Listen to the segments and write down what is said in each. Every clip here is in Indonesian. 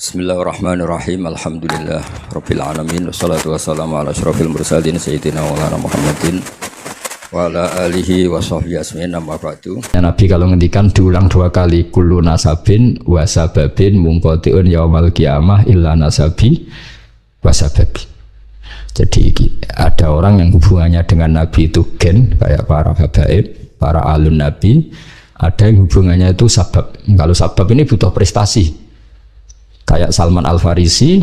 Bismillahirrahmanirrahim. Alhamdulillah Rabbil alamin. Wassalatu wassalamu ala asyrafil mursalin Sayyidina Maulana Muhammadin wa ala alihi wa sahbihi asmin amma ba'du. Nabi kalau ngendikan diulang 2 kali, kullu nasabin wa sababin munqati'un yaumal qiyamah illa nasabi wa sababi. Jadi ada orang yang hubungannya dengan Nabi itu gen, kayak para habaib, para alun Nabi. Ada yang hubungannya itu sabab. Kalau sabab ini butuh prestasi. Kayak Salman Al-Farisi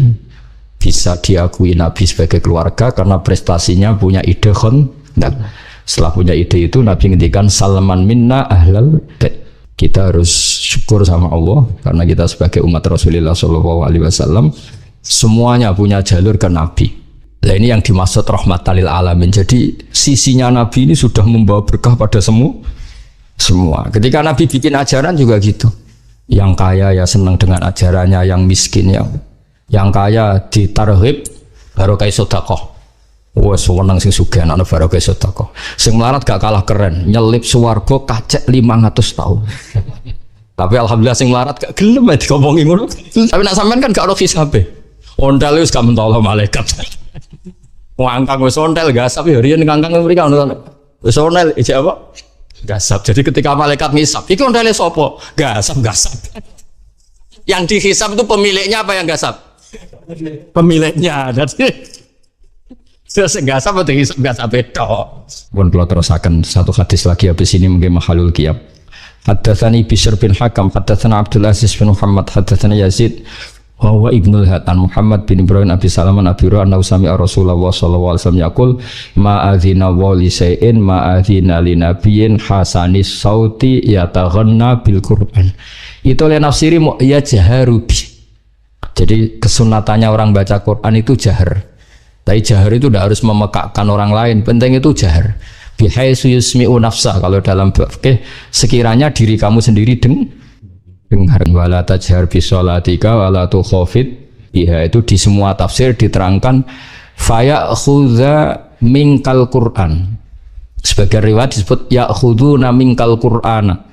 bisa diakui Nabi sebagai keluarga karena prestasinya punya ide khondaq. Setelah punya ide itu Nabi ngendikan Salman minna ahlal bait. Kita harus syukur sama Allah karena kita sebagai umat Rasulullah SAW semuanya punya jalur ke Nabi. Nah ini yang dimaksud rahmatan lil alamin. Jadi sisinya Nabi ini sudah membawa berkah pada semua. Ketika Nabi bikin ajaran juga gitu. Yang kaya ya senang dengan ajarannya, yang miskin yang kaya ditarhib baru kayak sedekah. Wes wenang sing sugih ana baru kayak sedekah. Sing melarat gak kalah keren, nyelip swarga kacek 500 tahun. Tapi alhamdulillah sing melarat gak gelem dikomongi ngono. Tapi nek sampean kan gak ono hisabe. Ondal wis gak mentolo malaikat. Wangkang wis ontel gasap ya riyen kangkang mriki ono. Wis onel ijek apa? Gasap. Jadi ketika malaikat ngisap, iki ondale sapa? Gasap. Yang dihisap itu pemiliknya apa yang gasap? Pemiliknya. Jadi terus gasap atau dihisap itu. Pun kalau terusakan satu hadis lagi habis ini mungkin mahalul qiyam. Haddatsani Bishr bin Hakam, haddatsana Abdul Aziz bin Muhammad, haddatsana Yazid wa ibnul Hatan Muhammad bin Ibrahim Abi Salaman Abi Hurairah annahu sami'a Rasulullah sallallahu alaihi wasallam yaqul ma adzina wa li shay'in ma adzina li nabiyyin hasanis sauti yataghanna bil Qur'an. Itu oleh nafsiri ya jaharubi. Jadi kesunatannya orang baca Quran itu jahar. Tapi jahar itu tidak harus memekakkan orang lain, penting itu jahar. Bihaitsu yusmi'u nafsa, kalau dalam fikih sekiranya diri kamu sendiri dengar wala tajhar bi sholatika wala tukhafid biha, itu di semua tafsir diterangkan faya khudha minkal Quran. Sebagai riwayat disebut ya khuduna minkal Qur'ana.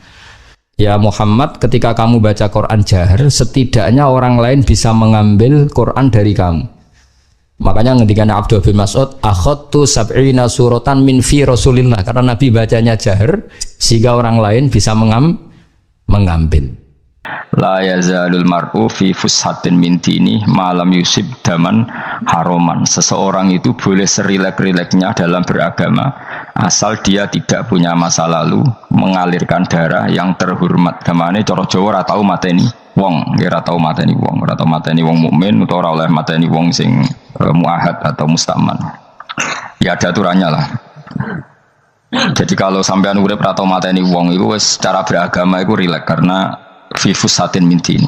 Ya Muhammad, ketika kamu baca Quran jahar, setidaknya orang lain bisa mengambil Quran dari kamu. Makanya ngendikan Abdullah bin Mas'ud akhadtu sab'ina suratan min fi Rasulillah, karena Nabi bacanya jahar sehingga orang lain bisa mengambil. La yazalul mar'u fi fushatin min dini malam yusib daman haroman. Seseorang itu boleh serilek-rileknya dalam beragama asal dia tidak punya masa lalu mengalirkan darah yang terhormat. Gamane cara Jawa ora tau mateni wong, ora tau mateni wong mukmin utawa ora oleh mateni wong sing muahad atau mustaman. Ya ada aturannya lah. Jadi kalau sampean urip ora tau mateni wong iku wis cara beragama iku rilek karena fifus satin minti.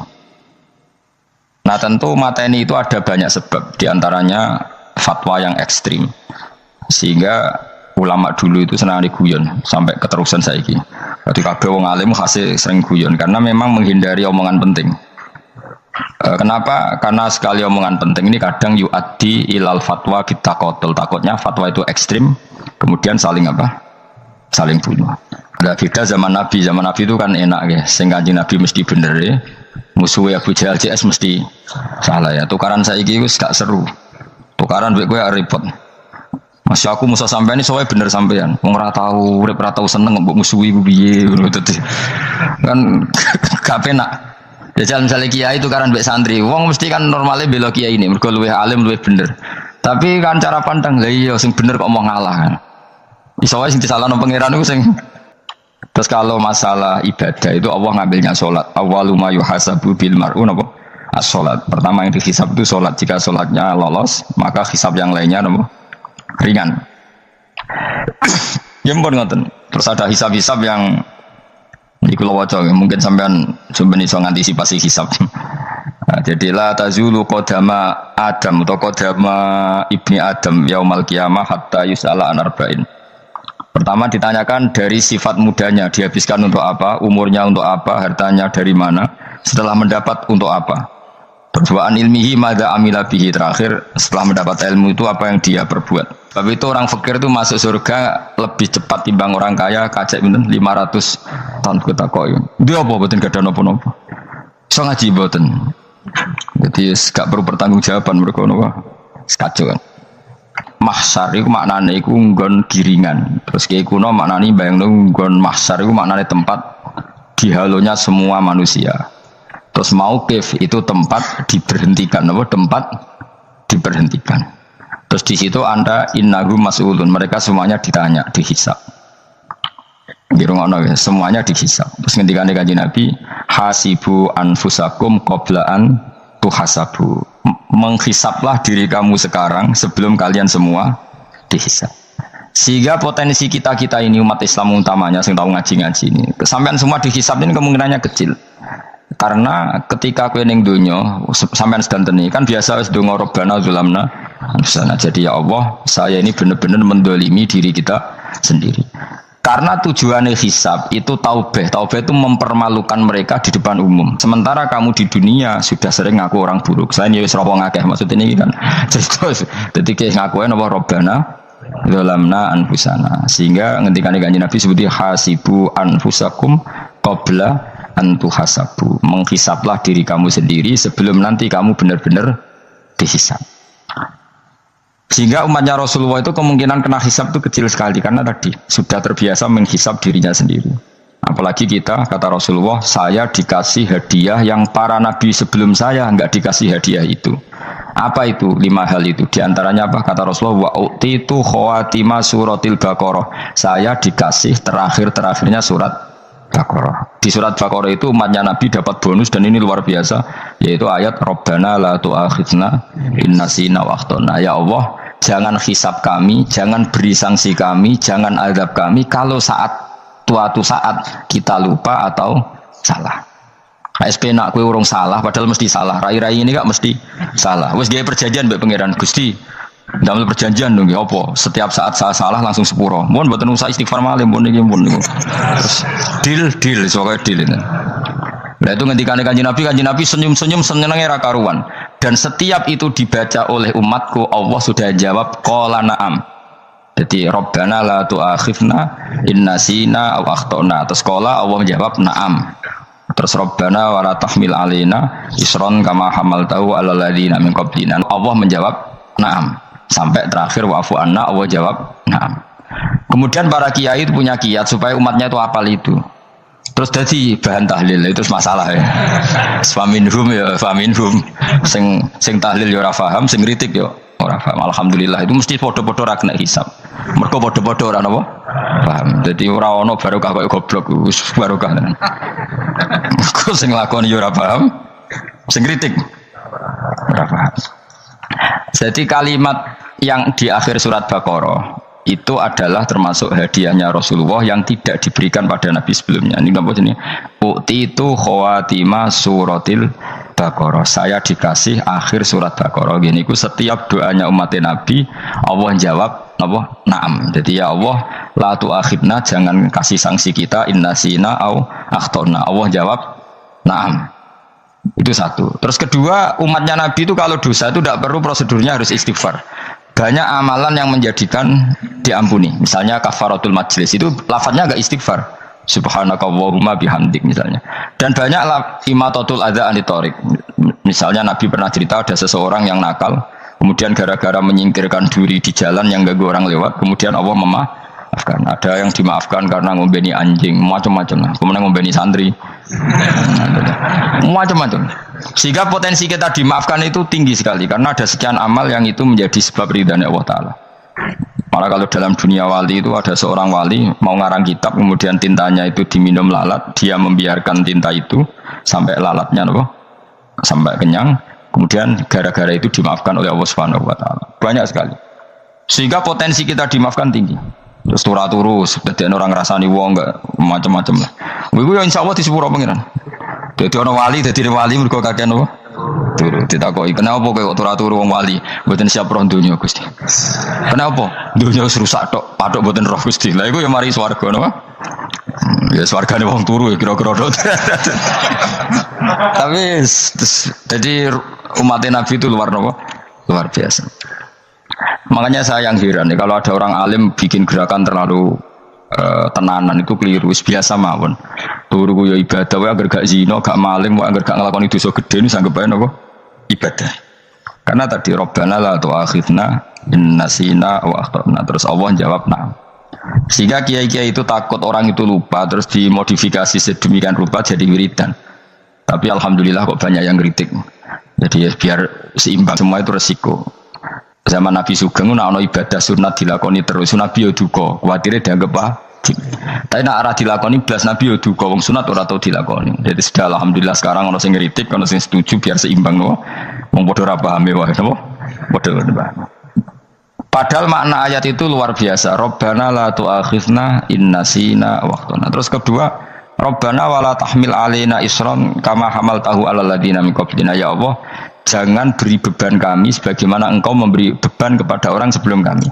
Nah tentu mateni itu ada banyak sebab, diantaranya fatwa yang ekstrim, sehingga ulama dulu itu senang diguyon sampai keterusan saiki. Ketika wong alim hasil sering guyon karena memang menghindari omongan penting. Kenapa? Karena sekali omongan penting ini kadang yu'addi ilal fatwa kita kotel, takutnya fatwa itu ekstrim, kemudian saling bunuh. Ada beda zaman Nabi itu kan enak ya, sehingga Nabi mesti bener ya, musuhnya Abu Jahal CS mesti salah ya. Tukaran saiki wis gak seru, tukaran buat gue repot. Masih aku musuh sampean ini soalnya bener sampean, wong ora tau urip ora tau seneng mbok musuhi piye ngono dadi. Kan gak penak. Jajal misalnya kiai tukaran mbek santri, wong mesti kan normalnya bela kiai ini, mergo luwih alim luwih bener. Tapi kan cara pandang lah iya sing bener kok mau ngalah kan. Iso wae sing disalahno pangeran iku sing. Terus kalau masalah ibadah itu Allah ngambilnya sholat. Awwalu ma yuhasabu bil mar'u napa? As-sholat. Pertama yang dihisab itu sholat. Jika sholatnya lolos, maka hisab yang lainnya napa? Ringan. Ya mpun ngoten. Terus ada hisab-hisab yang iku lho waca, mungkin sampean sampeyan iso ngantisipasi hisab. Nah, jadi la tazulu qadama Adam atau qadama ibni Adam yaumal qiyamah hatta yus'ala an arba'in. Pertama ditanyakan dari sifat mudanya, dihabiskan untuk apa, umurnya untuk apa, hartanya dari mana, setelah mendapat untuk apa. Berduaan ilmihi madza amila bihi, terakhir setelah mendapat ilmu itu apa yang dia perbuat. Sebab itu orang fakir itu masuk surga lebih cepat timbang orang kaya, kacek 500 tahun kita koyo. Dia apa boten gak ada napa-napa. Iso ngaji boten. Jadi gak perlu pertanggungjawaban mereka napa? Kacau kan. Mahsyar iku maknane iku nggon giringan. Terus kiai kuno maknane bayangno nggon mahsyar iku maknane tempat dihalonya semua manusia. Terus mauqif itu tempat diberhentikan, apa tempat diberhentikan. Terus di situ Anda innahu mas'ulun, mereka semuanya ditanya, dihisab. Dirungono ya, semuanya dihisab. Terus ngendikane Kanjeng Nabi, hasibu anfusakum qabla an tuhasabu. Menghisablah diri kamu sekarang sebelum kalian semua dihisab. Sehingga potensi kita ini umat Islam utamanya yang tahu ngaji-ngaji ini, sampean semua dihisab ini kemungkinannya kecil. Karena ketika kowe ning donya sampean sedanten kan biasa wis donga robbana zulamna anfusana. Jadi ya Allah, saya ini benar-benar mendolimi diri kita sendiri. Karena tujuannya hisab itu taubah. Taubah itu mempermalukan mereka di depan umum. Sementara kamu di dunia sudah sering ngaku orang buruk. Saya ini wis ropo ngakeh maksudnya ini kan. Jadi kayak ngakuin apa robbana zulamna anfusana. Sehingga ngendikane Kanjeng Nabi seperti hasibu anfusakum qabla antuhasabu, menghisaplah diri kamu sendiri sebelum nanti kamu benar-benar dihisap. Sehingga umatnya Rasulullah itu kemungkinan kena hisap itu kecil sekali karena tadi sudah terbiasa menghisap dirinya sendiri. Apalagi kita, kata Rasulullah, saya dikasih hadiah yang para nabi sebelum saya enggak dikasih hadiah itu. Apa itu? 5 hal itu. Di antaranya apa? Kata Rasulullah, wa utitu khawatima suratil Baqarah. Saya dikasih terakhir-terakhirnya surat Baqarah. Di surat Baqarah itu umatnya Nabi dapat bonus dan ini luar biasa, yaitu ayat Rabbana la tu'akhidna in nasina wa akhtana. Ya Allah, jangan hisab kami, jangan beri sanksi kami, jangan azab kami kalau suatu saat kita lupa atau salah. SP nak kowe urung salah padahal mesti salah. Rai-rai ini gak mesti salah. Wis gawe perjanjian mbek pangeran Gusti. Dalam perjanjian dong, ya apa? Setiap saat saya salah langsung sepuro. Mohon buatan usah istighfar malah, mohon ini, mohon ini. Deal, soalnya deal ini. Nah itu ngendikan Kanjeng Nabi senyum-senyum senengnya karuan. Dan setiap itu dibaca oleh umatku, Allah sudah jawab qala na'am. Jadi Rabbana la tu'akhifna in nasina aw akhtana. Terus qala Allah menjawab na'am. Terus Rabbana wa la tahmil alaina isron kama hamaltahu alal ladzina min qablina. Allah menjawab na'am. Sampai terakhir wa'fu anna, Allah jawab na'am. Kemudian para kiai itu punya kiat supaya umatnya itu hafal itu. Terus jadi bahan tahlil itu masalah ya. Faminhum ya faminhum. Sing tahlil ya ora paham, sing kritik ya ora paham. Alhamdulillah itu mesti podo-podo ra kena hisab. Mergo podo-podo ora napa? Paham. Jadi ora ono barokah kaya goblok wis barokah tenan. Mergo sing lakoni ya ora paham, sing kritik ora paham. Jadi kalimat yang di akhir surat Baqarah itu adalah termasuk hadiahnya Rasulullah yang tidak diberikan pada Nabi sebelumnya. Ini apa ini? Utitu khawatima suratil Baqarah. Saya dikasih akhir surat Baqarah. Gini ku setiap doanya umat Nabi Allah jawab apa? Naam. Jadi ya Allah, la tu'akhidna, jangan kasih sanksi kita innasina au akhtona. Allah jawab naam. Itu satu. Terus kedua, umatnya Nabi itu kalau dosa itu tidak perlu prosedurnya harus istighfar. Banyak amalan yang menjadikan diampuni. Misalnya kafaratul majlis itu lafadznya agak istighfar. Subhanakallahumma bihamdik misalnya. Dan banyak imatatul adza anitorik. Misalnya Nabi pernah cerita ada seseorang yang nakal, kemudian gara-gara menyingkirkan duri di jalan yang ganggu orang lewat, kemudian Allah memaafkan. Ada yang dimaafkan karena ngombeni anjing, macam-macam lah. Kemudian ngombeni santri, macam-macam. Sehingga potensi kita dimaafkan itu tinggi sekali karena ada sekian amal yang itu menjadi sebab ridhanya Allah Ta'ala. Malah kalau dalam dunia wali itu ada seorang wali mau ngarang kitab, kemudian tintanya itu diminum lalat, dia membiarkan tinta itu sampai lalatnya sampai kenyang, kemudian gara-gara itu dimaafkan oleh Allah Subhanahu wa Ta'ala. Banyak sekali. Sehingga potensi kita dimaafkan tinggi. Terus turu jadi orang rasani wong enggak macam-macam lah. Iku ya insyaallah di sepuro pengiran. Dadi ana wali mergo kakean apa? Turu ditakoki, "Kenapa kok turu wong wali? Mboten siap roh donya, Gusti." "Kenapa?" "Donya wis rusak tok, patok mboten roh, Gusti." Lah iku ya mari swarga napa? Ya swargane wong turu ya kira-kira tok. Tapi jadi umat Nabi itu luar biasa. Makanya saya yang heran nih kalau ada orang alim bikin gerakan terlalu tenanan itu keliru, biasa mawon. Turu ku ya ibadah, wae agar gak zina, gak maling, wae agar gak nglakoni dosa gedhe ini sanggep ae napa? Ibadah. Karena tadi Rabbana la tu'akhidna in nasina wa akhtana. Terus Allah jawab nah. Sehingga kiai-kiai itu takut orang itu lupa, terus dimodifikasi sedemikian rupa jadi wiridan. Tapi alhamdulillah kok banyak yang kritik. Jadi biar seimbang semua itu resiko. Zaman Nabi Sugeng ana ibadah sunat dilakoni terus, Nabi yo duka, kuwatire dianggap wajib. Tapi nek ora dilakoni blas Nabi yo duka, wong sunat ora tau dilakoni. Jadi sudah alhamdulillah sekarang ana sing kritik, ana sing setuju biar seimbang no. Wong padha ora paham wae napa? Padha paham. Padahal makna ayat itu luar biasa. Rabbana la tu'akhidna in nasina wa akhtana. Terus kedua, Rabbana wala tahmil alaina isran kama hamaltahu alal ladina min qablina. Ya Allah, jangan beri beban kami sebagaimana engkau memberi beban kepada orang sebelum kami.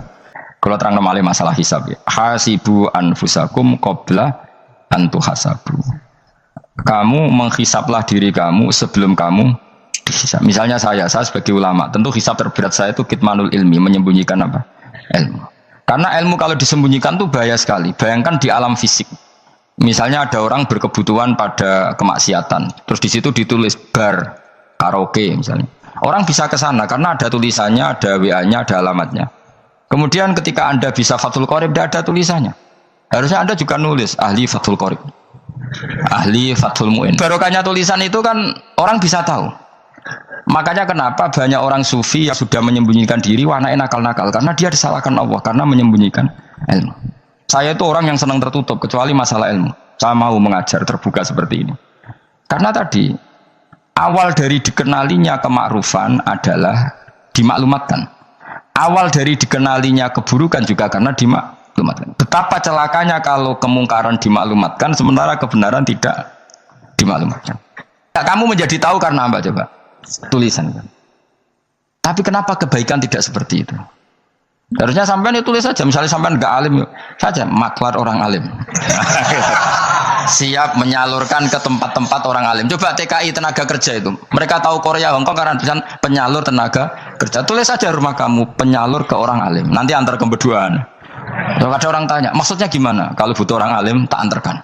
Kalau terang nomale masalah hisab ya. Hasibu anfusakum qabla an tuhasabu. Kamu menghisaplah diri kamu sebelum kamu dihisab. Misalnya saya sebagai ulama, tentu hisab terberat saya itu kitmanul ilmi, menyembunyikan apa? Ilmu. Karena ilmu kalau disembunyikan itu bahaya sekali. Bayangkan di alam fisik. Misalnya ada orang berkebutuhan pada kemaksiatan, terus di situ ditulis bar karaoke misalnya. Orang bisa ke sana karena ada tulisannya, ada WA-nya, ada alamatnya. Kemudian ketika Anda bisa Fathul Qorib, tidak ada tulisannya. Harusnya Anda juga nulis ahli Fathul Qorib, ahli Fathul Mu'in. Barokahnya tulisan itu kan orang bisa tahu. Makanya kenapa banyak orang sufi yang sudah menyembunyikan diri, wanaknya nakal-nakal, karena dia disalahkan Allah, karena menyembunyikan ilmu. Saya itu orang yang senang tertutup, kecuali masalah ilmu. Saya mau mengajar terbuka seperti ini. Karena tadi, awal dari dikenalinya kemakrufan adalah dimaklumatkan. Awal dari dikenalinya keburukan juga karena dimaklumatkan. Betapa celakanya kalau kemungkaran dimaklumatkan, sementara kebenaran tidak dimaklumatkan. Ya, kamu menjadi tahu karena apa coba? Tulisan kan. Tapi kenapa kebaikan tidak seperti itu? Harusnya sampean itu tulis saja. Misalnya sampean enggak alim saja, maklar orang alim. Siap menyalurkan ke tempat-tempat orang alim. Coba TKI tenaga kerja itu. Mereka tahu Korea, Hongkong karena tulisan penyalur tenaga kerja. Tulis saja rumah kamu penyalur ke orang alim. Nanti antar kebeduan. Kalau ada orang tanya, maksudnya gimana? Kalau butuh orang alim, tak antarkan.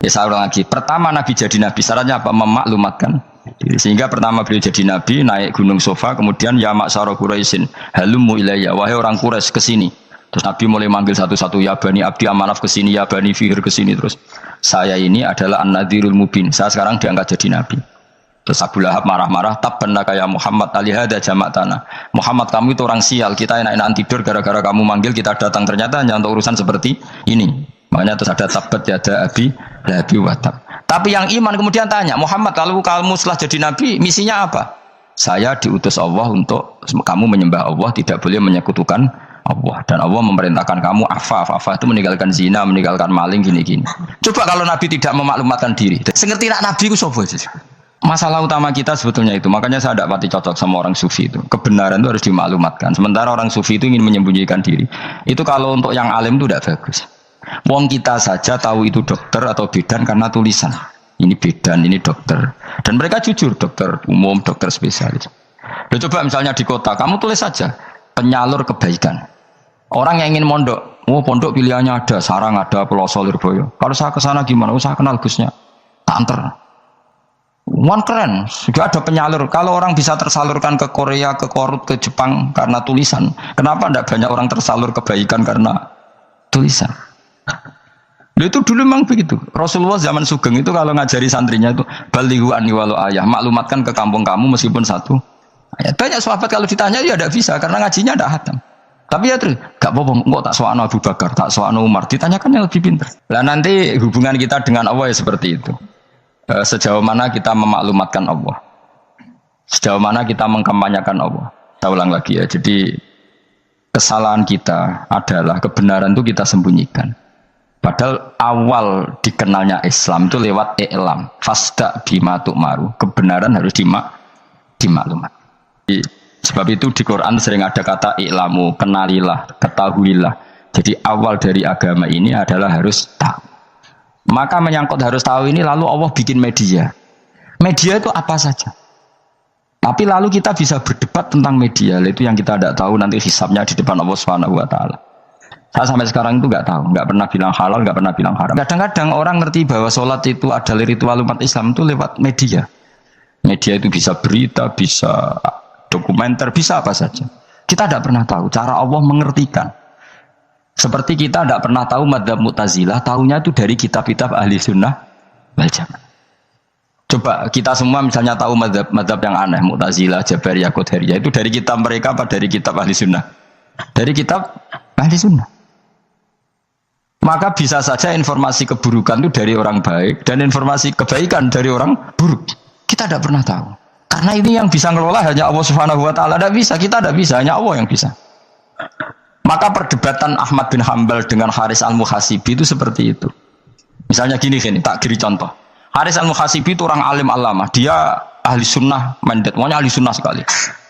Ya saya ulang lagi. Pertama Nabi jadi Nabi, syaratnya apa? Memaklumatkan. Sehingga pertama beliau jadi Nabi, naik gunung Sofa, kemudian ya maksara Quraisyin, halummu ilayya, wahai orang Quraisy kesini. Terus Nabi mulai manggil satu-satu, ya Bani Abdi Amanaf kesini, ya Bani Fihr kesini. Terus saya ini adalah An-Nadhirul Mubin. Saya sekarang diangkat jadi Nabi. Terus Abu Lahab marah-marah, tabbannaka ya Muhammad alihada jama'tana. Muhammad kamu itu orang sial, kita enak-enakan tidur gara-gara kamu manggil kita datang, ternyata hanya untuk urusan seperti ini. Makanya terus ada tabbat yada abi lahabi watab. Tapi yang iman kemudian tanya, Muhammad kalau kamu setelah jadi Nabi, misinya apa? Saya diutus Allah untuk kamu menyembah Allah, tidak boleh menyekutukan Allah. Dan Allah memerintahkan kamu afaf itu meninggalkan zina, meninggalkan maling, gini-gini. Coba kalau Nabi tidak memaklumatkan diri. Sengerti nak Nabi itu sopo aja. Masalah utama kita sebetulnya itu. Makanya saya tidak pati cocok sama orang sufi itu. Kebenaran itu harus dimaklumatkan. Sementara orang sufi itu ingin menyembunyikan diri. Itu kalau untuk yang alim itu tidak bagus. Wong kita saja tahu itu dokter atau bidan karena tulisan. Ini bidan, ini dokter. Dan mereka jujur, dokter umum, dokter spesialis. Dan coba misalnya di kota, kamu tulis saja penyalur kebaikan. Orang yang ingin mondok, pondok pilihannya ada, Sarang ada, Pelosok Lirboyo. Kalau saya ke sana gimana? Saya kenal Gusnya. Tak anter. One keren, juga ada penyalur. Kalau orang bisa tersalurkan ke Korea, ke Korut, ke Jepang karena tulisan, kenapa tidak banyak orang tersalur kebaikan karena tulisan? Itu dulu memang begitu. Rasulullah zaman Sugeng itu kalau ngajari santrinya itu balighu anni walau ayah, maklumatkan ke kampung kamu meskipun satu ayat. Banyak sahabat kalau ditanya ya tidak bisa karena ngajinya tidak hatam. Tapi ya terus gak apa-apa, kok tak soal Abu Bakar, tak soal Umar, ditanyakan yang lebih pintar. Lah nanti hubungan kita dengan Allah ya seperti itu. Sejauh mana kita memaklumatkan Allah, sejauh mana kita mengkampanyakan Allah. Saya ulang lagi ya. Jadi kesalahan kita adalah kebenaran itu kita sembunyikan. Padahal awal dikenalnya Islam itu lewat i'lam, fasda bima tu'maru. Kebenaran harus dimaklumat. Sebab itu di Quran sering ada kata i'lamu, kenalilah, ketahuilah. Jadi awal dari agama ini adalah harus tahu. Maka menyangkut harus tahu ini lalu Allah bikin media. Media itu apa saja. Tapi lalu kita bisa berdebat tentang media. Itu yang kita tidak tahu nanti hisabnya di depan Allah Subhanahu wa taala. Saya sampai sekarang itu nggak tahu, nggak pernah bilang halal, nggak pernah bilang haram. Kadang-kadang orang ngerti bahwa sholat itu adalah ritual umat Islam itu lewat media. Media itu bisa berita, bisa dokumenter, bisa apa saja. Kita tidak pernah tahu cara Allah mengertikan. Seperti kita tidak pernah tahu madzhab Mu'tazilah, tahunya itu dari kitab-kitab ahli sunnah wal jamaah. Coba kita semua misalnya tahu madzhab yang aneh, Mu'tazilah, Jabariyah, Qadariyah, itu dari kitab mereka apa dari kitab ahli sunnah? Dari kitab ahli sunnah. Maka bisa saja informasi keburukan itu dari orang baik dan informasi kebaikan dari orang buruk. Kita tidak pernah tahu. Karena ini yang bisa ngelola hanya Allah Subhanahu wa taala. Tidak bisa, kita tidak bisa, hanya Allah yang bisa. Maka perdebatan Ahmad bin Hanbal dengan Haris al-Muhasibi itu seperti itu. Misalnya gini, tak kiri contoh. Haris al-Muhasibi itu orang alim alamah. Dia ahli sunnah mandat, pokoknya ahli sunnah sekali.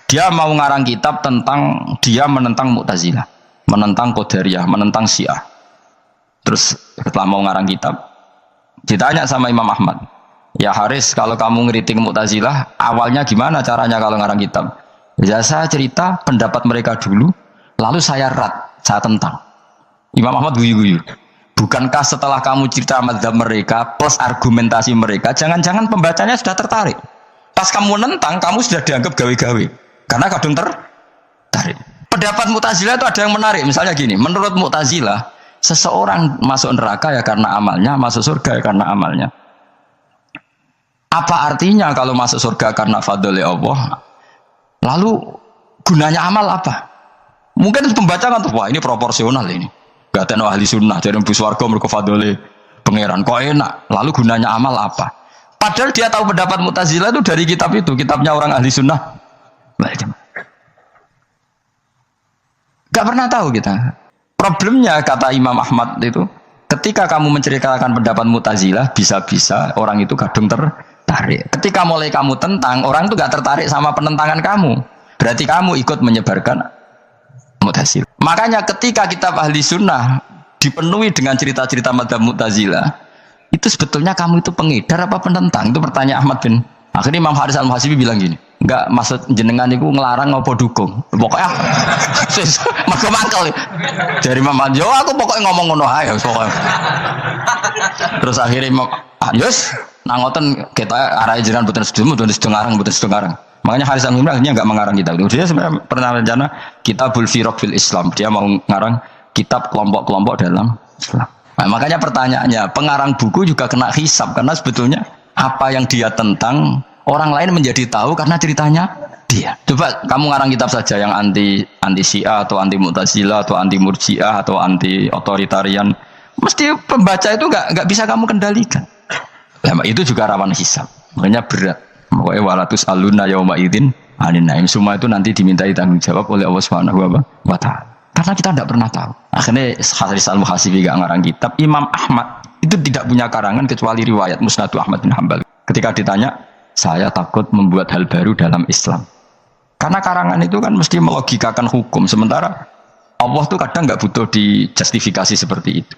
Dia mau ngarang kitab tentang, dia menentang Mu'tazilah, menentang Qadariyah, menentang Syiah. Terus setelah mau ngarang kitab, ditanya sama Imam Ahmad, ya Haris, kalau kamu ngeritik Mu'tazilah, awalnya gimana caranya kalau ngarang kitab? Ya saya cerita pendapat mereka dulu, lalu saya saya tentang. Imam Ahmad guyu-guyu. Bukankah setelah kamu cerita madzhab mereka plus argumentasi mereka, jangan-jangan pembacanya sudah tertarik. Pas kamu nentang, kamu sudah dianggap gawe-gawe. Karena kadung tertarik. Pendapat Mu'tazilah itu ada yang menarik. Misalnya gini, menurut Mu'tazilah, seseorang masuk neraka ya karena amalnya, masuk surga ya karena amalnya. Apa artinya kalau masuk surga karena fadli Allah? Lalu gunanya amal apa? Mungkin pembaca kan, wah ini proporsional ini. Gak ada ahli sunnah, jadi bu swarga mergo fadli pangeran, kok enak. Lalu gunanya amal apa? Padahal dia tahu pendapat Mu'tazilah itu dari kitab itu, kitabnya orang ahli sunnah. Gak pernah tahu kita. Problemnya kata Imam Ahmad itu, ketika kamu menceritakan pendapat Mu'tazilah, bisa-bisa orang itu kadung tertarik. Ketika mulai kamu tentang, orang itu gak tertarik sama penentangan kamu. Berarti kamu ikut menyebarkan Mu'tazilah. Makanya ketika kitab ahli sunnah dipenuhi dengan cerita-cerita madzhab Mu'tazilah, itu sebetulnya kamu itu pengedar apa penentang? Itu pertanyaan Ahmad bin. Akhirnya Imam Haris al-Muhasibi bilang gini, enggak, maksud jenengan itu ngelarang apa dukung. Pokoknya mangkel. Dari Imam Haris, aku pokoknya ngomong ngono ae pokoknya. Terus akhirnya Imam Yus nangoten kita arah jenengan mboten sedo ngarang. Makanya Haris al-Muhasibi akhirnya enggak mengarang kitab itu. Dia sebenarnya pernah rencana Kitabul Firaq fil Islam. Dia mau ngarang kitab kelompok-kelompok dalam Islam. Nah, makanya pertanyaannya, pengarang buku juga kena hisab karena sebetulnya apa yang dia tentang orang lain menjadi tahu karena ceritanya dia. Coba kamu ngarang kitab saja yang anti Syiah atau anti Mu'tazilah atau anti Murji'ah atau anti otoritarian, mesti pembaca itu nggak bisa kamu kendalikan. Nah, itu juga rawan hisab. Makanya berat. Pokoknya walatus aluna yauma idzin anin naim. Semua itu nanti dimintai tanggung jawab oleh Allah Subhanahu wa taala. Karena kita tidak pernah tahu. Akhirnya Haris al-Muhasibi gak ngarang kitab. Imam Ahmad itu tidak punya karangan kecuali riwayat Musnad Ahmad bin Hanbal. Ketika ditanya, saya takut membuat hal baru dalam Islam. Karena karangan itu kan mesti melogikakan hukum. Sementara Allah tuh kadang nggak butuh dijustifikasi seperti itu.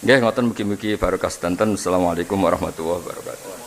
Ya, ngoten mugi-mugi barokah sedanten. Assalamualaikum warahmatullahi wabarakatuh.